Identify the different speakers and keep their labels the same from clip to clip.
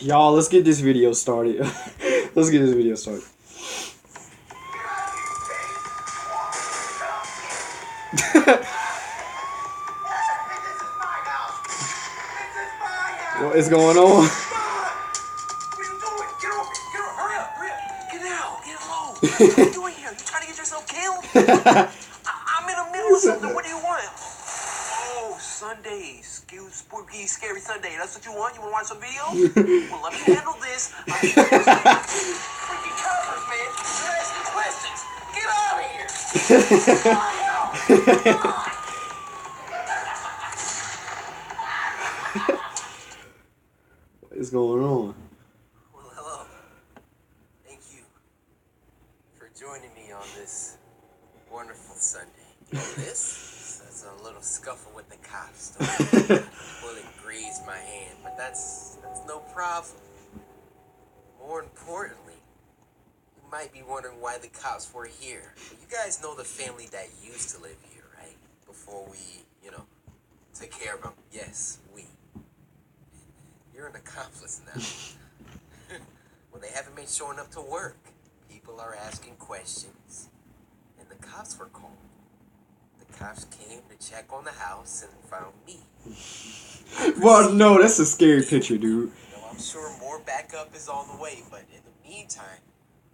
Speaker 1: Y'all, let's get this video started. Let's get this video started. What is going on?
Speaker 2: What are you doing? Get over here. Get over. Hurry up. Hurry up. Get out. Get low. What are you doing here? You trying to get yourself killed? I'm in the middle of something. What do you want? Oh, Sunday. Spooky, scary Sunday. That's what you want? You want to watch some videos? Well, let me handle this. I'm freaking coppers, man. You're asking questions. Get out of here.
Speaker 1: What is going on?
Speaker 2: Well, hello. Thank you for joining me on this wonderful Sunday. You know this? That's a little scuffle with the cops. Well, it grazed my hand, but that's no problem. More importantly, you might be wondering why the cops were here. You guys know the family that used to live here, right? Before we, took care of them. Yes, we. You're an accomplice now. Well, they haven't been showing up to work. People are asking questions. And the cops were called. The cops came to check on the house and found me.
Speaker 1: Well, no, that's a scary picture, dude.
Speaker 2: I'm sure more backup is on the way, but in the meantime,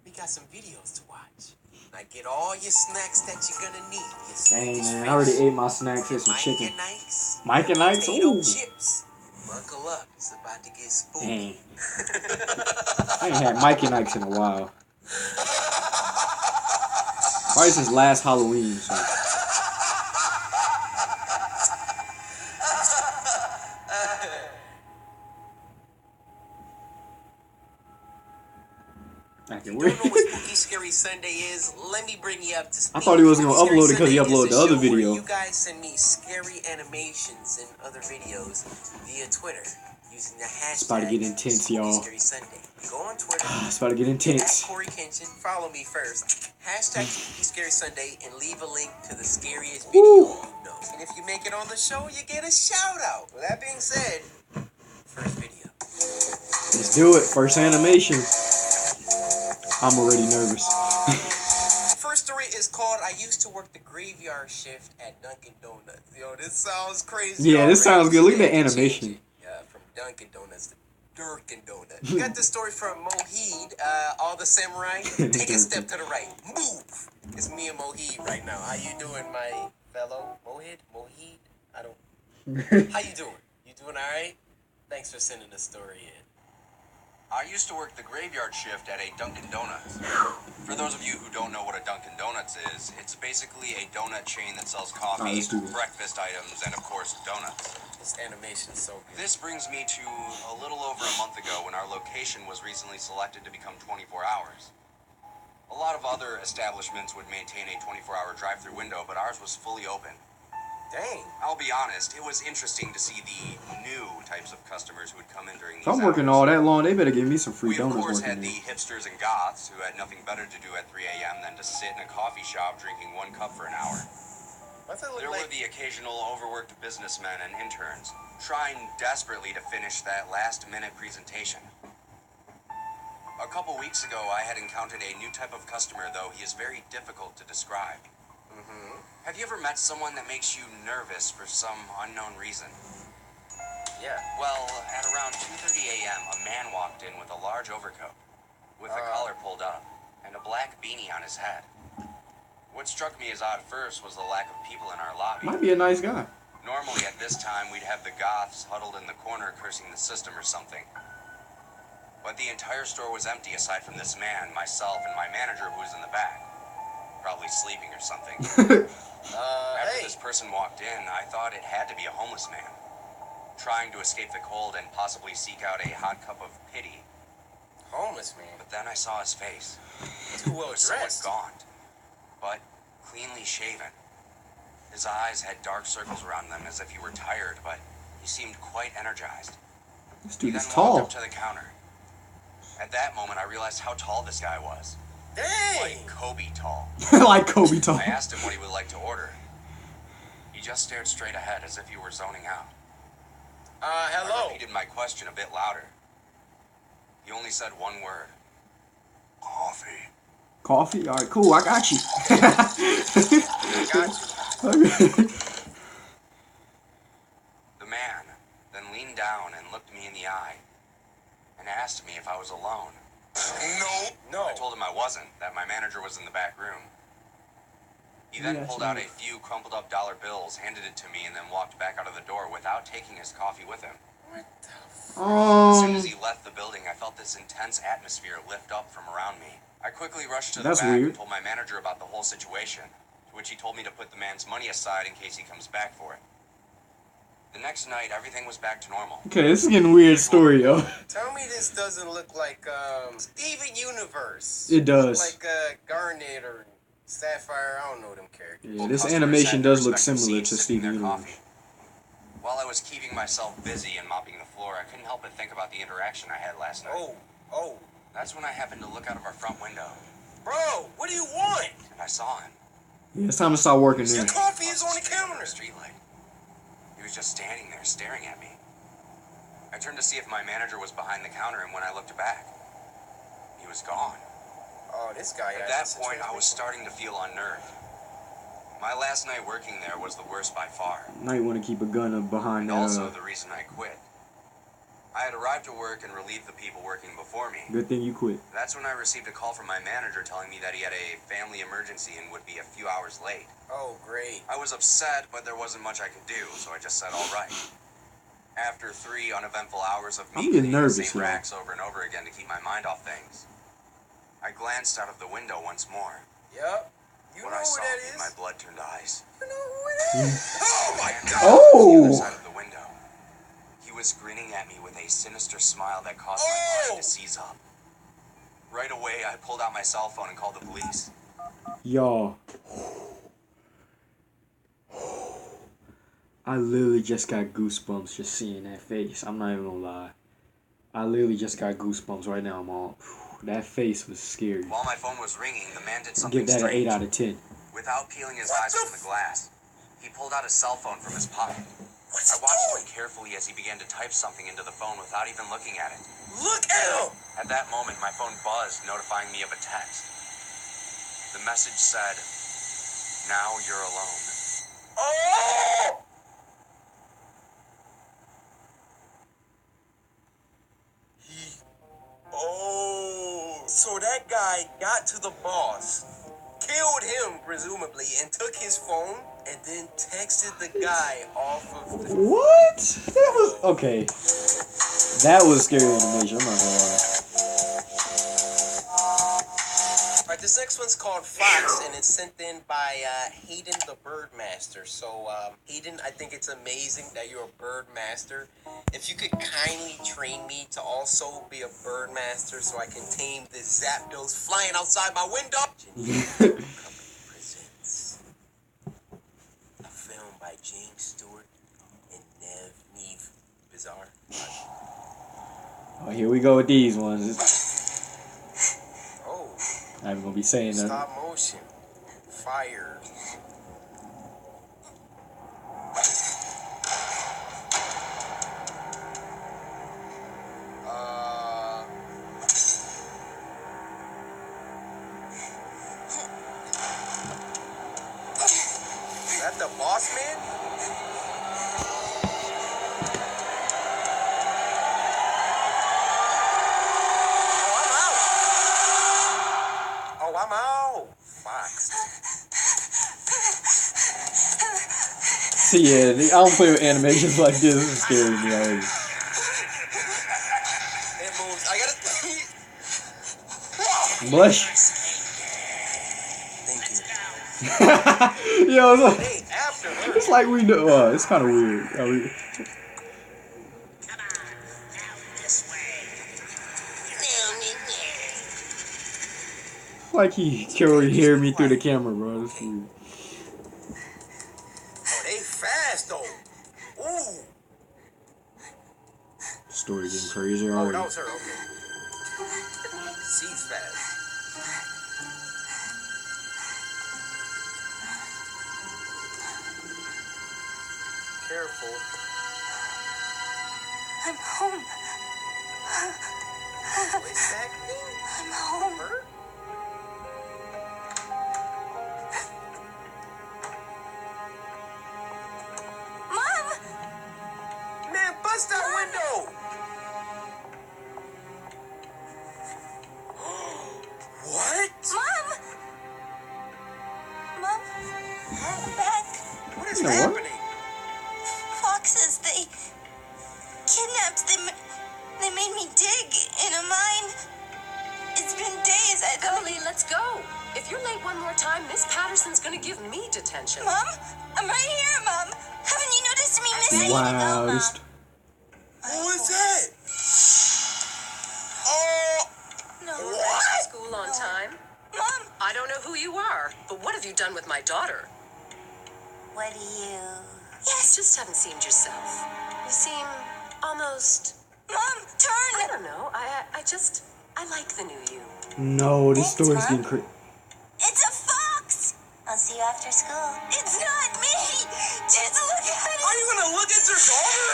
Speaker 2: we got some videos to watch. Now get all your snacks that you're gonna need.
Speaker 1: Dang, man, I already ate my snacks. Here's some chicken.
Speaker 2: Mike and Ike's?
Speaker 1: Ooh.
Speaker 2: Chips. Buckle up, it's about to get spooky.
Speaker 1: Dang. I ain't had Mike and Ike's in a while. Probably since last Halloween, so.
Speaker 2: You don't know what Spooky Scary Sunday is? Let me bring you up to speed.
Speaker 1: I thought he was going to upload it because he uploaded the other video.
Speaker 2: You guys send me scary animations and other videos via Twitter using the hashtag.
Speaker 1: It's about to get intense, y'all.
Speaker 2: Scary Sunday. Go on Twitter.
Speaker 1: It's about to get intense.
Speaker 2: At CoryxKenshin, follow me first. Hashtag Spooky Scary Sunday and leave a link to the scariest video you know. And if you make it on the show, you get a shout out. With that being said, first video.
Speaker 1: Let's do it. First animation. I'm already nervous.
Speaker 2: First story is called I used to work the graveyard shift at Dunkin' Donuts. Yo, this sounds crazy.
Speaker 1: Yeah, this sounds good. Look at the animation.
Speaker 2: Yeah, from Dunkin' Donuts to Durkin Donuts. You got this story from Mohid, all the samurai. Take a step to the right. Move! It's me and Mohid right now. How you doing, my fellow? Mohid? I don't... How you doing? You doing all right? Thanks for sending the story in.
Speaker 3: I used to work the graveyard shift at a Dunkin' Donuts. For those of you who don't know what a Dunkin' Donuts is, it's basically a donut chain that sells coffee, breakfast items, and of course, donuts.
Speaker 2: This animation is so good.
Speaker 3: This brings me to a little over a month ago when our location was recently selected to become 24 hours. A lot of other establishments would maintain a 24-hour drive-through window, but ours was fully open.
Speaker 2: Dang.
Speaker 3: I'll be honest, it was interesting to see the new types of customers who would come in during these
Speaker 1: If I'm working all that long, they better give me some free
Speaker 3: We, of
Speaker 1: donuts.
Speaker 3: course, had the hipsters and goths who had nothing better to do at 3 a.m. than to sit in a coffee shop drinking one cup for an hour.
Speaker 2: What's it look
Speaker 3: There
Speaker 2: like?
Speaker 3: were the occasional overworked businessmen and interns, trying desperately to finish that last-minute presentation. A couple weeks ago, I had encountered a new type of customer, though he is very difficult to describe. Have you ever met someone that makes you nervous for some unknown reason?
Speaker 2: Yeah.
Speaker 3: Well, at around 2:30 a.m., a man walked in with a large overcoat, with the collar pulled up, and a black beanie on his head. What struck me as odd first was the lack of people in our lobby.
Speaker 1: Might be a nice guy.
Speaker 3: Normally at this time, we'd have the goths huddled in the corner cursing the system or something. But the entire store was empty aside from this man, myself, and my manager who was in the back. Probably sleeping or something. After this person walked in, I thought it had to be a homeless man, trying to escape the cold and possibly seek out a hot cup of pity.
Speaker 2: Homeless man.
Speaker 3: But then I saw his face.
Speaker 2: Too well
Speaker 3: It was somewhat
Speaker 2: dressed.
Speaker 3: gaunt, but cleanly shaven. His eyes had dark circles around them as if he were tired, but he seemed quite energized.
Speaker 1: This
Speaker 3: He
Speaker 1: dude
Speaker 3: then
Speaker 1: is
Speaker 3: walked
Speaker 1: tall.
Speaker 3: up to the counter. At that moment, I realized how tall this guy was.
Speaker 2: Dang!
Speaker 3: Like Kobe tall.
Speaker 1: Like Kobe tall.
Speaker 3: I asked him what he would like to order. He just stared straight ahead as if he were zoning out. I
Speaker 2: Hello.
Speaker 3: repeated my question a bit louder. He only said one word. Coffee.
Speaker 1: Coffee? Alright, cool. I got you.
Speaker 2: I got you.
Speaker 3: The man then leaned down and looked me in the eye and asked me if I was alone.
Speaker 2: No.
Speaker 3: I told him I wasn't, that my manager was in the back room. He then pulled out a few crumpled up dollar bills, handed it to me, and then walked back out of the door without taking his coffee with him.
Speaker 2: What the f-
Speaker 3: As soon as he left the building, I felt this intense atmosphere lift up from around me. I quickly rushed to the back and told my manager about the whole situation, to which he told me to put the man's money aside in case he comes back for it. The next night, everything was back to normal.
Speaker 1: Okay, this is getting weird story, yo.
Speaker 2: Tell me this doesn't look like Steven Universe.
Speaker 1: It does.
Speaker 2: Like Garnet or Sapphire. I don't know them characters.
Speaker 1: Yeah, this animation does look similar to Steven Universe.
Speaker 3: While I was keeping myself busy and mopping the floor, I couldn't help but think about the interaction I had last night.
Speaker 2: Oh.
Speaker 3: That's when I happened to look out of our front window.
Speaker 2: Bro, what do you want?
Speaker 3: And I saw him.
Speaker 1: Yeah, it's time to start working
Speaker 2: Your
Speaker 1: there.
Speaker 2: coffee is on the counter.
Speaker 3: Streetlight. He was just standing there, staring at me. I turned to see if my manager was behind the counter, and when I looked back, he was gone.
Speaker 2: Oh, this guy.
Speaker 3: At that point, I was starting to feel unnerved. My last night working there was the worst by far.
Speaker 1: Might want to keep a gun up behind
Speaker 3: And also
Speaker 1: that.
Speaker 3: the reason I quit. I had arrived at work and relieved the people working before me.
Speaker 1: Good thing you quit.
Speaker 3: That's when I received a call from my manager telling me that he had a family emergency and would be a few hours late.
Speaker 2: Oh, great.
Speaker 3: I was upset, but there wasn't much I could do, so I just said all right. After 3 uneventful hours of me
Speaker 1: I'm getting
Speaker 3: cleaning the
Speaker 1: nervous
Speaker 3: same
Speaker 1: now.
Speaker 3: racks over and over again to keep my mind off things, I glanced out of the window once more.
Speaker 2: Yep. You
Speaker 3: What
Speaker 2: know
Speaker 3: I
Speaker 2: who
Speaker 3: saw
Speaker 2: that
Speaker 3: made
Speaker 2: is?
Speaker 3: my blood turn to ice.
Speaker 2: You know who it is? Oh my God!
Speaker 1: Oh!
Speaker 3: On the other side of the window, he was grinning at me with a sinister smile that caused my body to seize up. Right away, I pulled out my cell phone and called the police.
Speaker 1: Y'all. I literally just got goosebumps just seeing that face. I'm not even gonna lie. I literally just got goosebumps right now, Mom. That face was scary.
Speaker 3: While my phone was ringing, the man did
Speaker 1: I'll
Speaker 3: something
Speaker 1: give that an
Speaker 3: strange.
Speaker 1: 8 out of 10.
Speaker 3: Without peeling his eyes from the glass, he pulled out his cell phone from his pocket. I watched him carefully as he began to type something into the phone without even looking at it.
Speaker 2: Look at him!
Speaker 3: At that moment, my phone buzzed, notifying me of a text. The message said, "Now you're alone."
Speaker 2: Oh! So that guy got to the boss, killed him presumably, and took his phone, and then texted the guy off of the...
Speaker 1: What? That was... Okay. That was scary animation, I'm not gonna lie.
Speaker 2: Alright, this next one's called Fox, and it's sent in by Hayden the Birdmaster. So, Hayden, I think it's amazing that you're a birdmaster. If you could kindly train me to also be a birdmaster so I can tame the Zapdos flying outside my window. Company presents a film by James Stewart and Neve Bizarre.
Speaker 1: Oh, here we go with these ones.
Speaker 2: Oh,
Speaker 1: I'm gonna be saying that.
Speaker 2: stop motion. Fire. Is that the boss man? Oh, I'm out. Fox.
Speaker 1: See, yeah, I don't play with animations like this. This is scary to me already.
Speaker 2: It moves. I gotta.
Speaker 1: Blush.
Speaker 2: Thank you.
Speaker 1: Yo, it's like,
Speaker 2: Hey, after her.
Speaker 1: it's like we know. It's kind of weird. Like he can already hear me through the camera, bro. That's weird.
Speaker 2: Oh, they fast though. Ooh.
Speaker 1: Story getting crazier
Speaker 2: Oh,
Speaker 1: already.
Speaker 2: that was her. Okay. She's fast. Careful.
Speaker 4: I'm home.
Speaker 2: voice acting?
Speaker 4: I'm home.
Speaker 2: Her?
Speaker 4: Mom!
Speaker 2: Man, bust that window! What?
Speaker 4: Mom! Mom? I'm back.
Speaker 2: What is
Speaker 1: You know what?
Speaker 2: happening?
Speaker 4: Foxes, they kidnapped. They made me dig in a mine. It's been days.
Speaker 5: Emily, let's go. If you're late one more time, Miss Patterson's gonna give me detention.
Speaker 4: Mom? I'm right here, Mom. Haven't you noticed me missing?
Speaker 1: Wow,
Speaker 4: Mom.
Speaker 1: this.
Speaker 2: Who is that? Oh!
Speaker 4: No.
Speaker 5: Back to school on time.
Speaker 4: Mom!
Speaker 5: I don't know who you are, but what have you done with my daughter?
Speaker 4: What do you...
Speaker 5: You
Speaker 4: Yes!
Speaker 5: just haven't seemed yourself. You seem almost...
Speaker 4: Mom,
Speaker 5: I
Speaker 4: turn!
Speaker 5: don't know. I like the new you.
Speaker 1: No, this
Speaker 4: Thanks,
Speaker 1: story's
Speaker 4: Mom.
Speaker 1: getting crazy.
Speaker 4: It's a fox! I'll see you after school. It's not me! Just look at it!
Speaker 2: Are you gonna look at your daughter?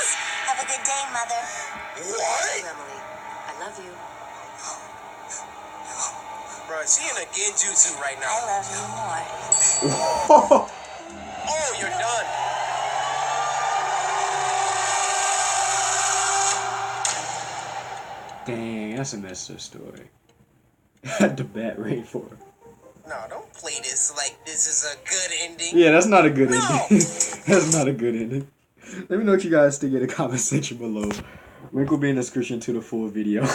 Speaker 4: Have a good day, Mother.
Speaker 2: What?
Speaker 5: Emily, I love you.
Speaker 2: Bro, she in a genjutsu right
Speaker 4: I
Speaker 2: now.
Speaker 4: love you more.
Speaker 2: Oh, you're done.
Speaker 1: Dang, that's a messed up story. Had the bat ready for her.
Speaker 2: No, don't play this like this is a good ending.
Speaker 1: Yeah, that's not a good
Speaker 2: No.
Speaker 1: ending. That's not a good ending. Let me know what you guys think in the comment section below. Link will be in the description to the full video.